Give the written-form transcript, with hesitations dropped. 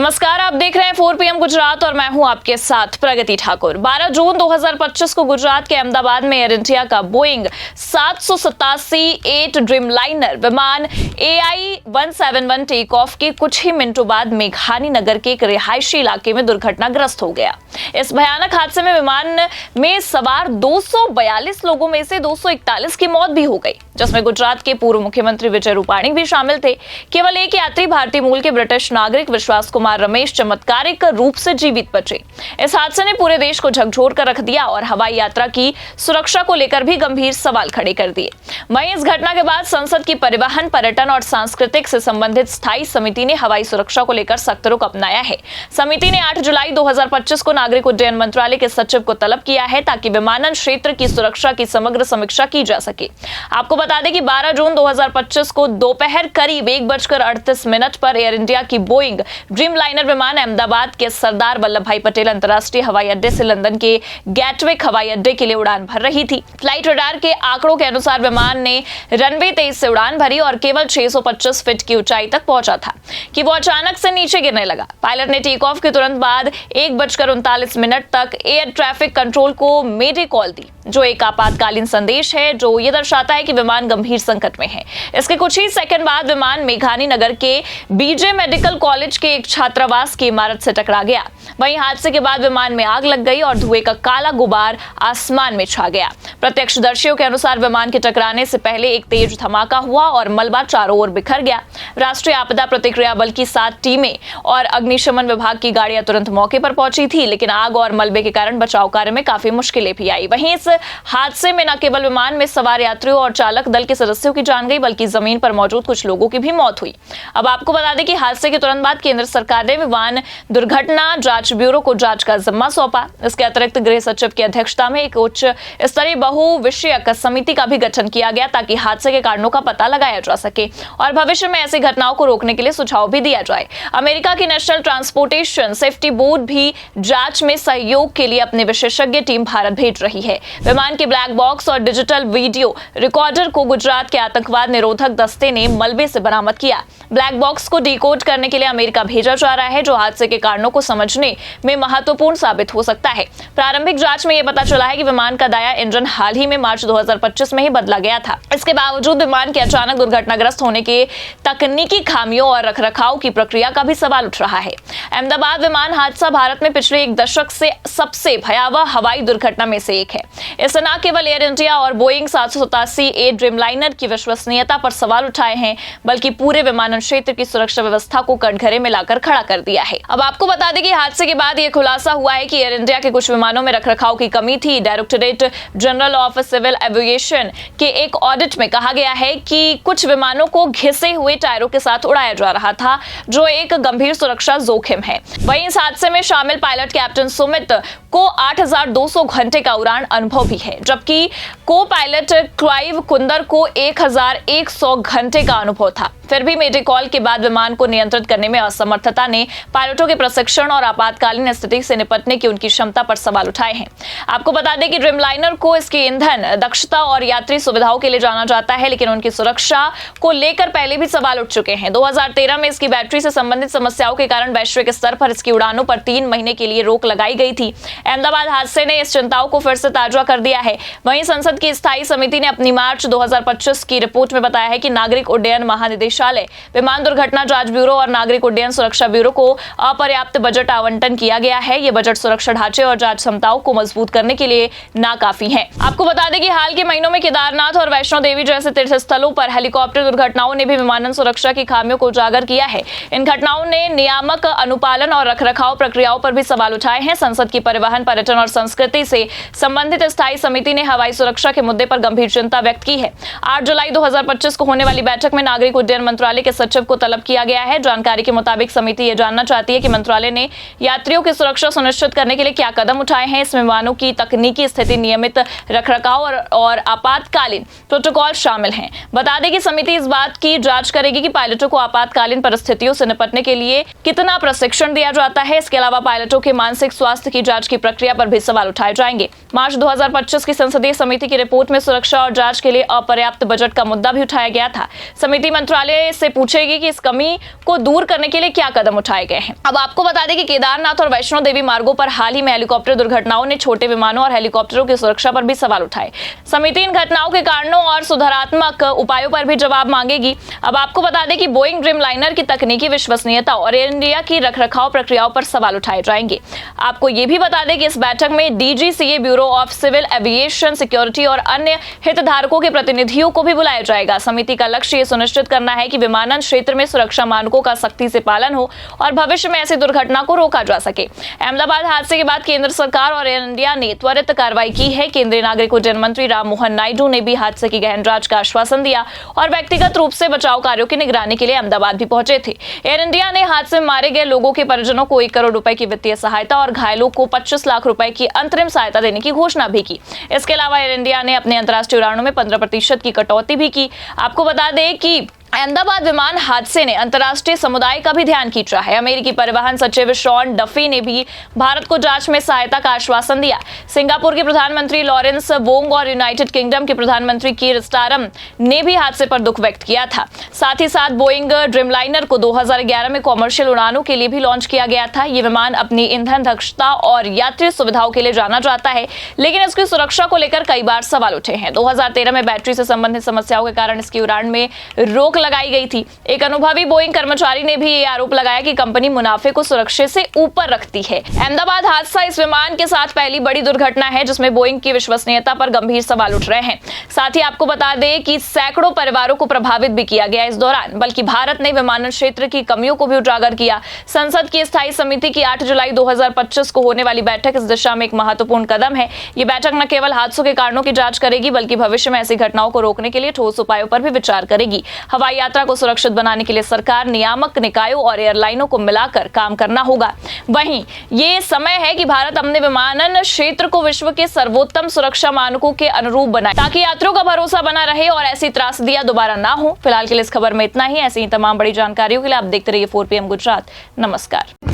नमस्कार, आप देख रहे हैं 4 PM गुजरात और मैं हूं आपके साथ प्रगति ठाकुर। 12 जून 2025 को गुजरात के अहमदाबाद में एयर इंडिया का बोइंग 787-8 ड्रीमलाइनर विमान AI-171 टेक ऑफ के कुछ ही मिनटों बाद मेघानी नगर के एक रिहायशी इलाके में दुर्घटनाग्रस्त हो गया। इस भयानक हादसे में विमान में सवार 242 लोगों में से 241 की मौत भी हो गई, जिसमें गुजरात के पूर्व मुख्यमंत्री विजय रूपाणी भी शामिल थे। केवल एक यात्री भारतीय मूल के ब्रिटिश नागरिक विश्वास कुमार रमेश चमत्कारिक रूप से जीवित बचे। इस हादसे ने पूरे देश को झकझोर कर रख दिया और हवाई यात्रा की सुरक्षा को लेकर भी गंभीर सवाल खड़े कर दिए। वहीं इस घटना के बाद संसद की परिवहन, पर्यटन और सांस्कृतिक से संबंधित स्थायी समिति ने हवाई सुरक्षा को लेकर सख्त रुख अपनाया है। समिति ने 8 जुलाई 2025 को नागरिक उड्डयन मंत्रालय के सचिव को तलब किया है ताकि विमानन क्षेत्र की सुरक्षा की समग्र समीक्षा की जा सके। आपको बता दें कि 12 जून 2025 को दोपहर करीब 1:38 पर एयर इंडिया की बोइंग ड्रीमलाइनर विमान अहमदाबाद के सरदार वल्लभ भाई पटेल अंतर्राष्ट्रीय हवाई अड्डे से लंदन के गैटविक हवाई अड्डे के लिए उड़ान भर रही थी। फ्लाइट रडार के आंकड़ों के अनुसार विमान ने रनवे 23 से उड़ान भरी और केवल 625 फीट की ऊंचाई तक पहुंचा था कि वो अचानक से नीचे गिरने लगा। पायलट ने टेक ऑफ के तुरंत बाद 1:39 तक एयर ट्रैफिक कंट्रोल को मेडे कॉल दी, जो एक आपातकालीन संदेश है जो ये दर्शाता है कि विमान गंभीर संकट में है। इसके कुछ ही सेकंड बाद विमान मेघानी नगर के बीजे मेडिकल कॉलेज के एक छात्रावास की इमारत से टकरा गया। वहीं हादसे के बाद विमान में आग लग गई और धुएं का काला गुबार आसमान में छा गया। प्रत्यक्षदर्शियों के अनुसार विमान के टकराने से पहले एक तेज धमाका हुआ और मलबा चारों ओर बिखर गया। राष्ट्रीय आपदा प्रतिक्रिया बल की 7 टीमें और अग्निशमन विभाग की गाड़ियां तुरंत मौके पर पहुंची थी, लेकिन आग और मलबे के कारण बचाव कार्य में काफी मुश्किलें भी आई। वहीं इस हादसे में न केवल विमान में सवार यात्रियों और चालक दल के सदस्यों की जान गई, बल्कि जमीन पर मौजूद कुछ लोगों की भी मौत हुई। अब आपको बता दें कि हादसे के तुरंत बाद केंद्र सरकार ने विमान दुर्घटना जांच ब्यूरो को जांच का जिम्मा सौंपा। इसके अतिरिक्त गृह सचिव की अध्यक्षता में एक उच्च स्तरीय बहुविषयक समिति का भी गठन किया गया ताकि हादसे के कारणों का पता लगाया जा सके और भविष्य में ऐसी घटनाओं को रोकने के लिए सुझाव भी दिया जाए। अमेरिका की नेशनल ट्रांसपोर्टेशन सेफ्टी बोर्ड भी जांच में सहयोग के लिए अपनी विशेषज्ञ टीम भारत भेज रही है। विमान के ब्लैक बॉक्स और डिजिटल वीडियो रिकॉर्डर को गुजरात के आतंकवाद निरोधक दस्ते ने मलबे से बरामद किया। ब्लैक बॉक्स को डिकोड करने के लिए अमेरिका भेजा जा रहा है, जो हादसे के कारणों को समझने में महत्वपूर्ण साबित हो सकता है। प्रारंभिक जांच में यह पता चला है कि विमान का दायां इंजन हाल ही में मार्च 2025 में ही बदला गया था। इसके बावजूद विमान के अचानक दुर्घटनाग्रस्त होने के तकनीकी खामियों और रखरखाव की प्रक्रिया का भी सवाल उठ रहा है। अहमदाबाद विमान हादसा भारत में पिछले एक दशक से सबसे भयावह हवाई दुर्घटना में से एक है। इससे न केवल एयर इंडिया और बोइंग 787-8 ड्रीमलाइनर की विश्वसनीयता पर सवाल उठाए हैं, बल्कि पूरे विमानन क्षेत्र की सुरक्षा व्यवस्था को कटघरे में लाकर खड़ा कर दिया है। अब आपको बता दें कि हादसे के बाद यह खुलासा हुआ है कि एयर इंडिया के कुछ विमानों में रखरखाव की कमी थी। Directorate General of Civil Aviation के एक ऑडिट में कहा गया है कि कुछ विमानों को घिसे हुए टायरों के साथ उड़ाया जा रहा था, जो एक गंभीर सुरक्षा जोखिम है। वहीं इस हादसे में शामिल पायलट कैप्टन सुमित को 8,200 घंटे का उड़ान अनुभव भी है, जबकि को पायलट क्लाइव कुंदर को 1,100 घंटे का अनुभव था। फिर भी मेडे कॉल के बाद विमान को नियंत्रित करने में असमर्थता ने पायलटों के प्रशिक्षण और आपातकालीन स्थिति से निपटने की उनकी क्षमता पर सवाल उठाए हैं। आपको बता दें कि ड्रीमलाइनर को इसके ईंधन दक्षता और यात्री सुविधाओं के लिए जाना जाता है, लेकिन उनकी सुरक्षा को लेकर पहले भी सवाल उठ चुके हैं। 2013 में इसकी बैटरी से संबंधित समस्याओं के कारण वैश्विक स्तर पर इसकी उड़ानों पर 3 महीने के लिए रोक लगाई गई थी। अहमदाबाद हादसे ने इस चिंताओं को फिर से ताजा कर दिया है। वहीं संसद की स्थायी समिति ने अपनी मार्च 2025 की रिपोर्ट में बताया है कि नागरिक उड्डयन महानिदेशालय, विमान दुर्घटना जांच ब्यूरो और नागरिक उड्डयन सुरक्षा ब्यूरो को अपर्याप्त बजट आवंटन किया गया है। ये बजट सुरक्षा ढांचे और जांच क्षमताओं को मजबूत करने के लिए नाकाफी है। आपको बता दें कि हाल के महीनों में केदारनाथ और वैष्णो देवी जैसे तीर्थ स्थलों पर हेलीकॉप्टर दुर्घटनाओं ने भी विमानन सुरक्षा की खामियों को उजागर किया है। इन घटनाओं ने नियामक अनुपालन और रखरखाव प्रक्रियाओं पर भी सवाल उठाए हैं। संसद की परिवहन, पर्यटन और संस्कृति से संबंधित स्थायी समिति ने हवाई सुरक्षा के मुद्दे पर गंभीर चिंता व्यक्त की है। 8 जुलाई 2025 को होने वाली बैठक में नागरिक उड्डयन मंत्रालय के सचिव को तलब किया गया है। जानकारी के मुताबिक समिति ये जानना चाहती है कि मंत्रालय ने यात्रियों की सुरक्षा सुनिश्चित करने के लिए क्या कदम उठाए हैं। इसमें विमानों की तकनीकी स्थिति, नियमित रखरखाव और आपातकालीन प्रोटोकॉल शामिल हैं। बता दें कि समिति इस बात की जांच करेगी कि पायलटों को आपातकालीन परिस्थितियों से निपटने के लिए कितना प्रशिक्षण दिया जाता है। इसके अलावा पायलटों के मानसिक स्वास्थ्य की जांच की प्रक्रिया पर भी सवाल उठाए जाएंगे। मार्च 2025 की संसदीय समिति की रिपोर्ट में सुरक्षा और जांच के लिए अपर्याप्त बजट का मुद्दा भी उठाया गया था। समिति मंत्रालय से पूछेगी कि इस कमी को दूर करने के लिए क्या कदम उठाए गए हैं। अब आपको बता दें कि केदारनाथ और वैष्णो देवी मार्गों पर हाल ही में हेलीकॉप्टर दुर्घटनाओं ने छोटे विमानों और हेलीकॉप्टरों की सुरक्षा पर भी सवाल उठाए। समिति इन घटनाओं के कारणों और सुधारात्मक उपायों पर भी जवाब मांगेगी। अब आपको बता दें कि बोइंग ड्रीमलाइनर की तकनीकी विश्वसनीयता और एयर इंडिया की रखरखाव प्रक्रियाओं पर सवाल उठाए जाएंगे। आपको ये भी बता दें कि इस बैठक में DGCA, Bureau of Civil Aviation Security और अन्य हितधारकों के प्रतिनिधियों को भी बुलाया जाएगा। समिति का लक्ष्य ये सुनिश्चित करना है कि विमानन क्षेत्र में सुरक्षा मानकों का सख्ती से पालन हो और भविष्य में ऐसी दुर्घटना को रोका जा सके। अहमदाबाद हादसे के बाद केंद्र सरकार और एयर इंडिया ने त्वरित कार्रवाई की है। केंद्रीय नागरिक उड्डयन मंत्री राममोहन नायडू ने भी हादसे की गहन जांच का आश्वासन दिया और व्यक्तिगत रूप से बचाव कार्यों की निगरानी के लिए अहमदाबाद भी पहुंचे थे। एयर इंडिया ने हादसे में मारे गए लोगों के परिजनों को 1 करोड़ रुपए की वित्तीय सहायता और घायलों को 25 लाख रुपए की अंतरिम सहायता देने की घोषणा भी की। इसके अलावा एयर इंडिया ने अपने अंतर्राष्ट्रीय उड़ानों में 15% की कटौती भी की। आपको बता दें कि अहमदाबाद विमान हादसे ने अंतर्राष्ट्रीय समुदाय का भी ध्यान खींचा है। अमेरिकी परिवहन सचिव शॉन डफी ने भी भारत को जांच में सहायता का आश्वासन दिया। सिंगापुर के प्रधानमंत्री लॉरेंस वोंग और यूनाइटेड किंगडम के प्रधानमंत्री कीर स्टारम ने भी हादसे पर दुख व्यक्त किया था। साथ ही साथ बोइंग ड्रीमलाइनर को 2011 में कॉमर्शियल उड़ानों के लिए भी लॉन्च किया गया था। ये विमान अपनी ईंधन दक्षता और यात्री सुविधाओं के लिए जाना जाता है, लेकिन इसकी सुरक्षा को लेकर कई बार सवाल उठे हैं। 2013 में बैटरी से संबंधित समस्याओं के कारण इसकी उड़ान में रोक लगाई गई थी। एक अनुभवी बोइंग कर्मचारी ने भी ये आरोप लगाया कि कंपनी मुनाफे को सुरक्षा से ऊपर रखती है। अहमदाबाद हादसा इस विमान के साथ पहली बड़ी दुर्घटना है जिसमें बोइंग की विश्वसनीयता पर गंभीर सवाल उठ रहे हैं। साथ ही आपको बता दें कि सैकड़ों परिवारों को प्रभावित भी किया गया इस दौरान। बल्कि भारत ने विमानन क्षेत्र की कमियों को भी उजागर किया। संसद की स्थायी समिति की 8 जुलाई 2025 को होने वाली बैठक इस दिशा में एक महत्वपूर्ण कदम है। ये बैठक न केवल हादसों के कारणों की जांच करेगी बल्कि भविष्य में ऐसी घटनाओं को रोकने के लिए ठोस उपायों पर भी विचार करेगी। हवाई यात्रा को सुरक्षित बनाने के लिए सरकार, नियामक निकायों और एयरलाइनों को मिलाकर काम करना होगा। वहीं ये समय है कि भारत अपने विमानन क्षेत्र को विश्व के सर्वोत्तम सुरक्षा मानकों के अनुरूप बनाए ताकि यात्रियों का भरोसा बना रहे और ऐसी त्रासदियां दोबारा ना हो। फिलहाल के लिए इस खबर में इतना ही। ऐसी ही तमाम बड़ी जानकारियों के लिए आप देखते रहिए 4PM गुजरात। नमस्कार।